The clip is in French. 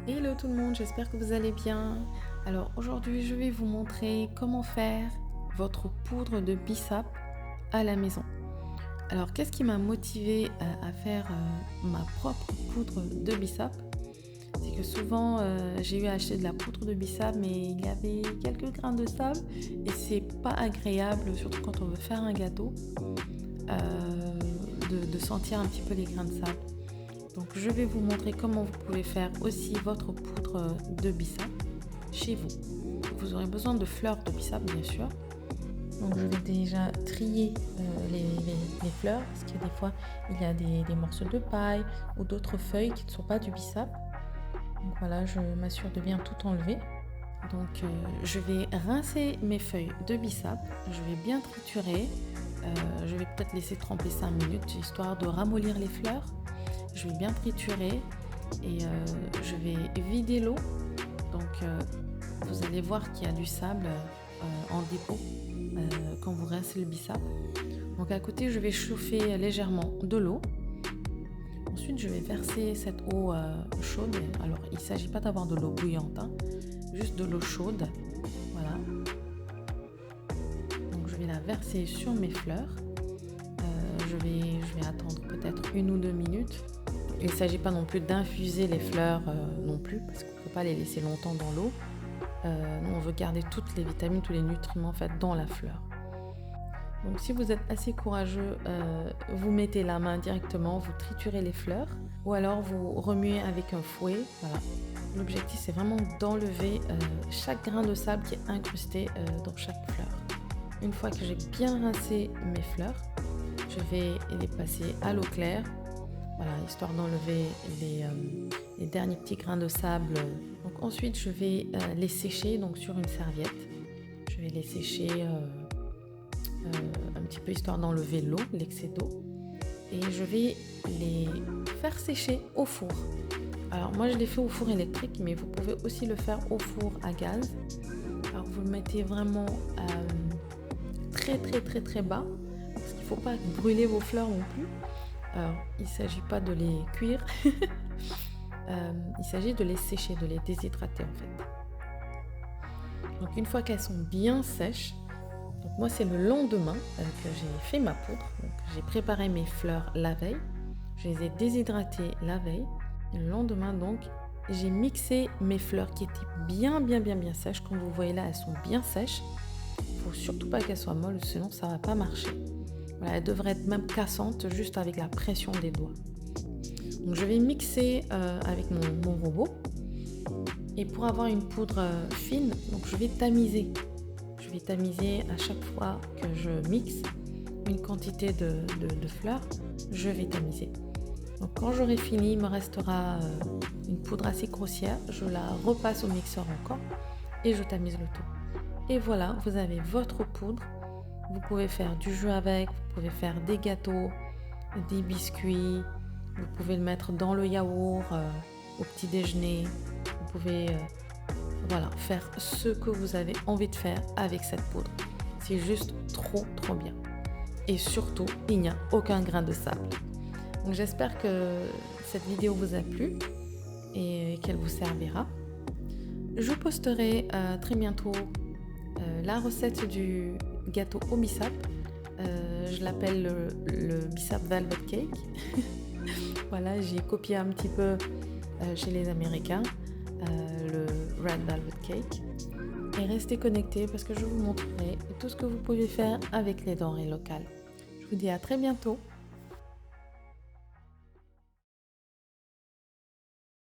Hello tout le monde, j'espère que vous allez bien. Alors aujourd'hui, je vais vous montrer comment faire votre poudre de bissap à la maison. Alors qu'est-ce qui m'a motivée à faire ma propre poudre de bissap? C'est que souvent j'ai eu à acheter de la poudre de bissap, mais il y avait quelques grains de sable et c'est pas agréable, surtout quand on veut faire un gâteau, de sentir un petit peu les grains de sable. Donc je vais vous montrer comment vous pouvez faire aussi votre poudre de bissap chez vous. Vous aurez besoin de fleurs de bissap bien sûr. Donc je vais déjà trier les fleurs parce que des fois il y a des morceaux de paille ou d'autres feuilles qui ne sont pas du bissap. Donc voilà, je m'assure de bien tout enlever. Donc je vais rincer mes feuilles de bissap, je vais bien triturer. Je vais peut-être laisser tremper 5 minutes histoire de ramollir les fleurs. Je vais bien triturer et je vais vider l'eau. Donc vous allez voir qu'il y a du sable en dépôt quand vous rincez le bissap. Donc à côté, je vais chauffer légèrement de l'eau. Ensuite, je vais verser cette eau chaude. Alors, il ne s'agit pas d'avoir de l'eau bouillante, hein, juste de l'eau chaude. Voilà. Donc, je vais la verser sur mes fleurs. Je vais attendre peut-être 1 ou 2 minutes. Il ne s'agit pas non plus d'infuser les fleurs non plus, parce qu'on ne peut pas les laisser longtemps dans l'eau. Nous, on veut garder toutes les vitamines, tous les nutriments en fait, dans la fleur. Donc si vous êtes assez courageux, vous mettez la main directement, vous triturez les fleurs, ou alors vous remuez avec un fouet. Voilà. L'objectif, c'est vraiment d'enlever chaque grain de sable qui est incrusté dans chaque fleur. Une fois que j'ai bien rincé mes fleurs, je vais les passer à l'eau claire. Voilà, histoire d'enlever les derniers petits grains de sable. Donc ensuite, je vais les sécher donc, sur une serviette. Je vais les sécher un petit peu histoire d'enlever l'eau, l'excès d'eau. Et je vais les faire sécher au four. Alors moi, je les fais au four électrique, mais vous pouvez aussi le faire au four à gaz. Alors vous le mettez vraiment très très très très bas, parce qu'il ne faut pas brûler vos fleurs non plus. Alors, il ne s'agit pas de les cuire, il s'agit de les sécher, de les déshydrater en fait. Donc une fois qu'elles sont bien sèches, donc moi c'est le lendemain que j'ai fait ma poudre. Donc, j'ai préparé mes fleurs la veille, je les ai déshydratées la veille. Et le lendemain donc, j'ai mixé mes fleurs qui étaient bien sèches. Comme vous voyez là, elles sont bien sèches. Il ne faut surtout pas qu'elles soient molles, sinon ça ne va pas marcher. Voilà, elle devrait être même cassante juste avec la pression des doigts. Donc je vais mixer avec mon robot. Et pour avoir une poudre fine, donc je vais tamiser. Je vais tamiser à chaque fois que je mixe une quantité de fleurs, je vais tamiser. Donc quand j'aurai fini, il me restera une poudre assez grossière. Je la repasse au mixeur encore et je tamise le tout. Et voilà, vous avez votre poudre. Vous pouvez faire du jus avec, vous pouvez faire des gâteaux, des biscuits, vous pouvez le mettre dans le yaourt au petit déjeuner. Vous pouvez voilà, faire ce que vous avez envie de faire avec cette poudre. C'est juste trop bien. Et surtout, il n'y a aucun grain de sable. Donc j'espère que cette vidéo vous a plu et qu'elle vous servira. Je posterai très bientôt la recette du gâteau au bissap. Je l'appelle le bissap velvet cake. Voilà, j'ai copié un petit peu chez les Américains le red velvet cake. Et restez connectés parce que je vous montrerai tout ce que vous pouvez faire avec les denrées locales. Je vous dis à très bientôt.